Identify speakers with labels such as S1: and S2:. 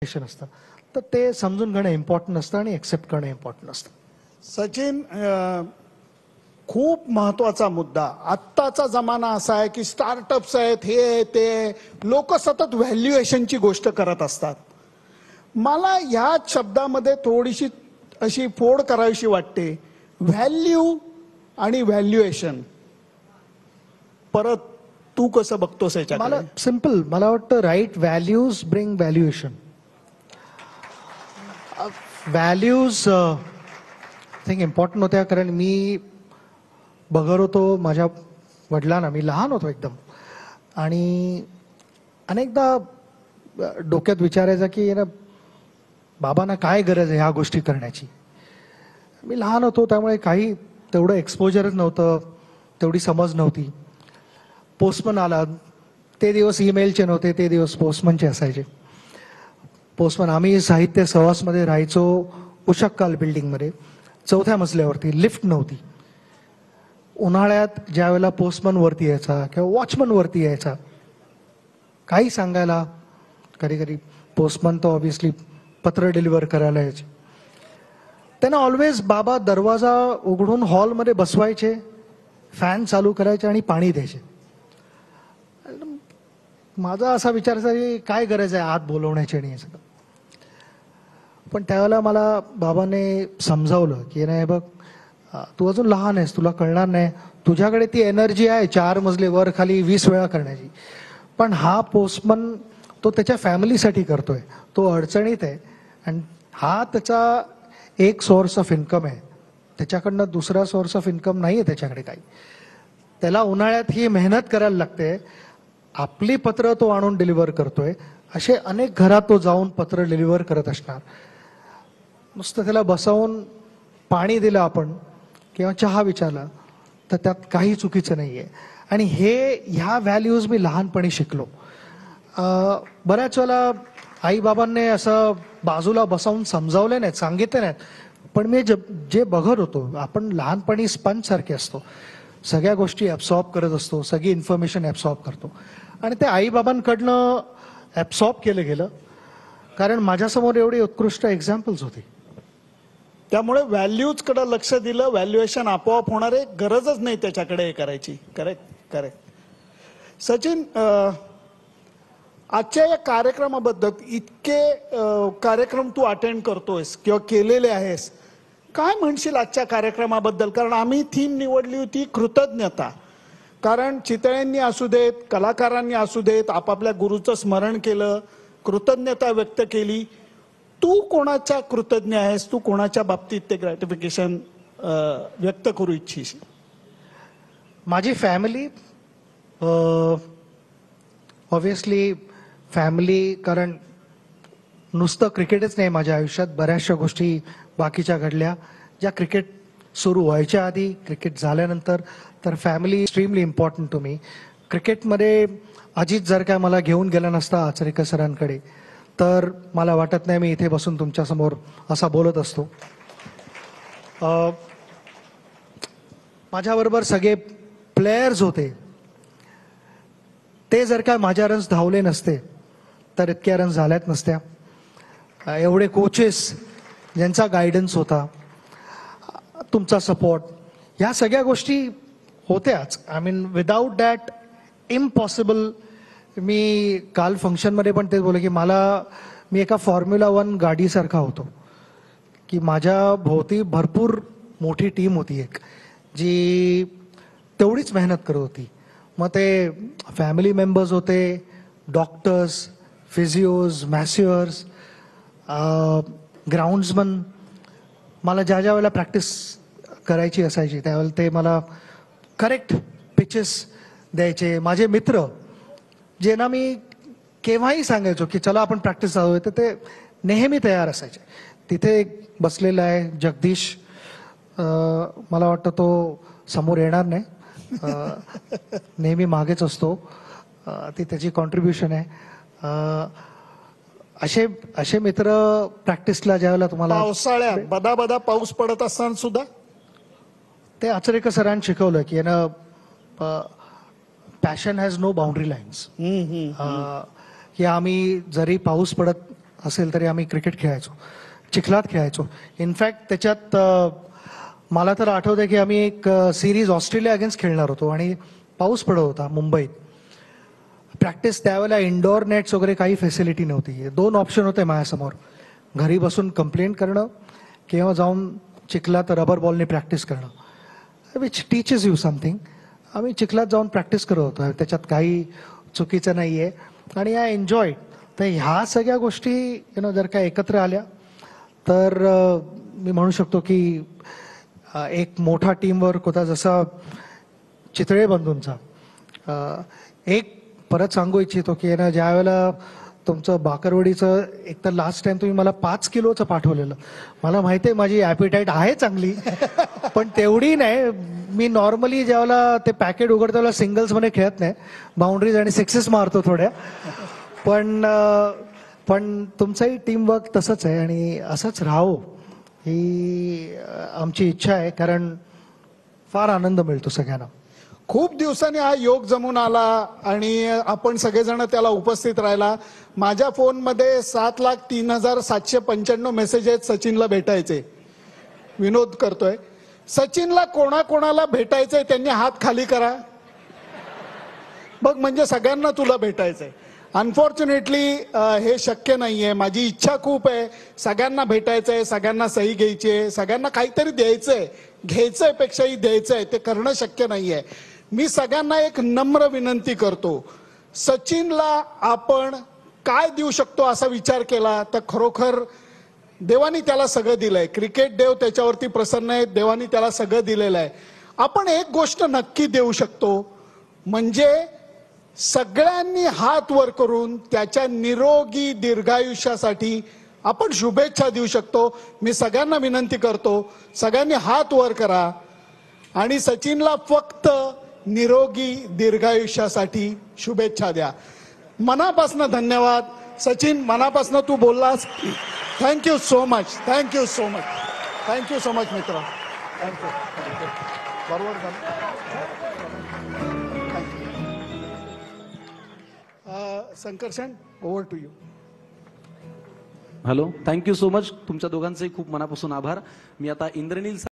S1: असतं तर ते समजून घेणं इम्पॉर्टंट असतं आणि एक्सेप्ट करणं इम्पॉर्टंट असतं.
S2: सचिन, खूप महत्वाचा मुद्दा. आत्ताचा जमाना असा आहे की स्टार्टअप्स आहेत, हे ते लोक सतत व्हॅल्युएशनची गोष्ट करत असतात. मला ह्या शब्दामध्ये थोडीशी अशी फोड करावीशी वाटते. व्हॅल्यू आणि व्हॅल्युएशन, परत तू कसं बघतोस याच्याकडे?
S1: मला सिम्पल, मला वाटतं right values bring valuation. Values think important होत्या, कारण मी बघत होतो माझ्या वडिलांना, मी लहान होतो एकदम, आणि अनेकदा डोक्यात विचारायचा की ना बाबांना काय गरज आहे ह्या गोष्टी करण्याची. मी लहान होतो त्यामुळे काही तेवढं एक्सपोजरच नव्हतं, तेवढी समज नव्हती. पोस्टमन आला, ते दिवस ईमेलचे नव्हते, ते दिवस पोस्टमनचे असायचे. पोस्टमन, आम्ही साहित्य सहवासमध्ये राहायचो उशक्काल बिल्डिंगमध्ये, 4थ्या मजल्यावरती, लिफ्ट नव्हती. उन्हाळ्यात ज्या वेळेला पोस्टमन वरती यायचा किंवा वॉचमन वरती यायचा काही सांगायला, कधी कधी पोस्टमन तर ऑब्व्हियसली पत्र डिलिव्हर करायला यायचे, त्यांना ऑलवेज बाबा दरवाजा उघडून हॉलमध्ये बसवायचे, फॅन चालू करायचे आणि पाणी द्यायचे. माझा असा विचार असा की काय गरज आहे आत बोलवण्याची आणि याचं. पण त्यावेळेला मला बाबाने समजावलं की नाही बघ, तू अजून लहान आहेस, तुला कळणार नाही, तुझ्याकडे ती एनर्जी आहे 4 मजले वर खाली 20 वेळा करण्याची, पण हा पोस्टमन तो त्याच्या फॅमिलीसाठी करतोय, तो अडचणीत आहे आणि हा त्याचा एक सोर्स ऑफ इन्कम आहे, त्याच्याकडनं दुसरा सोर्स ऑफ इन्कम नाही आहे त्याच्याकडे काही. त्याला उन्हाळ्यात ही मेहनत करायला लागते, आपली पत्र तो आणून डिलिव्हर करतोय, असे अनेक घरात तो जाऊन पत्र डिलिव्हर करत असणार. नुसतं त्याला बसवून पाणी दिलं आपण किंवा चहा विचारला तर त्यात काही चुकीचं नाही आहे. आणि ह्या व्हॅल्यूज मी लहानपणी शिकलो. बऱ्याच वेळेला आईबाबांनी असं बाजूला बसवून समजावले नाहीत, सांगितले नाहीत, पण मी जे बघत होतो, आपण लहानपणी स्पंज सारखे असतो, सगळ्या गोष्टी ॲब्सॉर्ब करत असतो, सगळी इन्फॉर्मेशन ॲब्सॉर्ब करतो, आणि ते आईबाबांकडनं ॲब्सॉर्ब केलं गेलं कारण माझ्यासमोर एवढी उत्कृष्ट एक्झाम्पल्स होती.
S2: त्यामुळे व्हॅल्यूज कडे लक्ष दिलं, व्हॅल्युएशन आपोआप होणार आहे, गरजच नाही त्याच्याकडे हे करायची. Correct correct. सचिन, आजच्या या कार्यक्रमाबद्दल, इतके कार्यक्रम तू अटेंड करतोयस किंवा केलेले आहेस, काय म्हणशील आजच्या कार्यक्रमाबद्दल? कारण आम्ही थीम निवडली होती कृतज्ञता. कारण चितळ्यांनी असू देत, कलाकारांनी असू देत, आपापल्या गुरुचं स्मरण केलं, कृतज्ञता व्यक्त केली. तू कोणाच्या कृतज्ञ आहेस? तू कोणाच्या बाबतीत ते ग्रॅटिफिकेशन व्यक्त करू इच्छिस?
S1: माझी फॅमिली, ऑब्व्हियसली फॅमिली, कारण नुसतं क्रिकेटच नाही माझ्या आयुष्यात, बऱ्याचशा गोष्टी बाकीच्या घडल्या ज्या क्रिकेट सुरू व्हायच्या आधी, क्रिकेट झाल्यानंतर. तर family extremely important to me. क्रिकेटमध्ये अजित जर काय मला घेऊन गेला नसता आचरेकर सरांकडे, तर मला वाटत नाही मी इथे बसून तुमच्यासमोर असा बोलत असतो. माझ्याबरोबर सगळे प्लेयर्स होते, ते जर काय माझ्या रन्स धावले नसते तर इतक्या रन्स झाल्याच नसत्या. एवढे कोचेस ज्यांचा गायडन्स होता, तुमचा सपोर्ट, ह्या सगळ्या गोष्टी होत्याच. I mean without that impossible. मी काल फंक्शनमध्ये पण तेच बोलले की मी एका फॉर्म्युला 1 गाडीसारखा होतो, की माझ्या भोवती भरपूर मोठी टीम होती एक, जी तेवढीच मेहनत करत होती. मग ते फॅमिली मेंबर्स होते, डॉक्टर्स, फिजिओज, मॅस्युअर्स, ग्राउंड्समन. मला ज्या वेळेला प्रॅक्टिस करायची असायची त्यावेळेला ते मला करेक्ट पिचेस द्यायचे. माझे मित्र, जे ना मी केव्हाही सांगायचो की चला आपण प्रॅक्टिस चालू आहे, तर ते नेहमी तयार असायचे. तिथे एक बसलेला आहे जगदीश, मला वाटतं तो समोर येणार नाही, नेहमी मागेच असतो, ती त्याची कॉन्ट्रीब्युशन आहे. असे मित्र प्रॅक्टिसला ज्यावेळेला तुम्हाला
S2: पावसाळ्यात बदा बदा पाऊस पडत असताना सुद्धा
S1: ते आचरेकर सरांनी शिकवलं की ना passion has no boundary lines. की आम्ही जरी पाऊस पडत असेल तरी आम्ही क्रिकेट खेळायचो, चिखलात खेळायचो. इनफॅक्ट त्याच्यात मला तर आठवतंय की आम्ही एक सिरीज ऑस्ट्रेलिया अगेन्स्ट खेळणार होतो आणि पाऊस पडत होता मुंबईत. प्रॅक्टिस त्यावेळेला इंडोर नेट्स वगैरे काही फॅसिलिटी नव्हती. 2 ऑप्शन होते माझ्यासमोर, घरी बसून कंप्लेंट करणं किंवा जाऊन चिखलात रबर बॉलने प्रॅक्टिस करणं, विच टीचेस यू समथिंग. आम्ही चिखलात जाऊन प्रॅक्टिस करत होतो, त्याच्यात काही चुकीचं नाही आहे आणि आय एन्जॉय. तर ह्या सगळ्या गोष्टी जर का एकत्र आल्या तर मी म्हणू शकतो की एक मोठा टीमवर्क होता. जसा चितळे बंधूंचा एक परत सांगू इच्छितो की ज्या वेळेला तुमचं बाकरवडीचं एक तर लास्ट टाइम तुम्ही मला 5 किलोचं पाठवलेलं. मला माहिती आहे माझी ॲपिटाईट आहे चांगली, पण तेवढी नाही. मी नॉर्मली ज्यावेळेला ते पॅकेट उघडतो त्यावेळेला सिंगल्समध्ये खेळत नाही, बाउंड्रीज आणि सिक्सेस मारतो थोड्या. पण तुमचंही टीमवर्क तसंच आहे आणि असंच राहावं ही आमची इच्छा आहे, कारण फार आनंद मिळतो सगळ्यांना.
S2: खूप दिवसांनी हा योग जमून आला आणि आपण सगळेजण त्याला उपस्थित राहिला. माझ्या फोनमध्ये 7,03,795 मेसेज आहेत सचिनला भेटायचे. विनोद करतोय, सचिनला कोणाकोणाला भेटायचंय त्यांनी हात खाली करा बघ, म्हणजे सगळ्यांना तुला भेटायचंय. अनफॉर्च्युनेटली हे शक्य नाहीये. माझी इच्छा खूप आहे, सगळ्यांना भेटायचंय, सगळ्यांना सही घ्यायची आहे, सगळ्यांना काहीतरी द्यायचंय, घ्यायचंय पेक्षाही द्यायचंय, ते करणं शक्य नाहीये. मी सगळ्यांना एक नम्र विनंती करतो, सचिनला आपण काय देऊ शकतो असा विचार केला तर खरोखर देवानी त्याला सगळं दिलंय. क्रिकेट देव त्याच्यावरती प्रसन्न आहे, देवानी त्याला सगळं दिलेलं आहे. आपण एक गोष्ट नक्की देऊ शकतो, म्हणजे सगळ्यांनी हात वर करून त्याच्या निरोगी दीर्घायुष्यासाठी आपण शुभेच्छा देऊ शकतो. मी सगळ्यांना विनंती करतो, सगळ्यांनी हात वर करा आणि सचिनला फक्त निरोगी दीर्घायुष्यासाठी शुभेच्छा द्या. मनापासून धन्यवाद सचिन, मनापासून तू बोललास. Thank you so much, thank you so much, thank you so much मित्र. थँक्यू. बरोबर झालं. Sankarshan, over to you.
S3: Hello, thank you so much. तुमच्या दोघांचेही खूप मनापासून आभार. मी आता इंद्रनील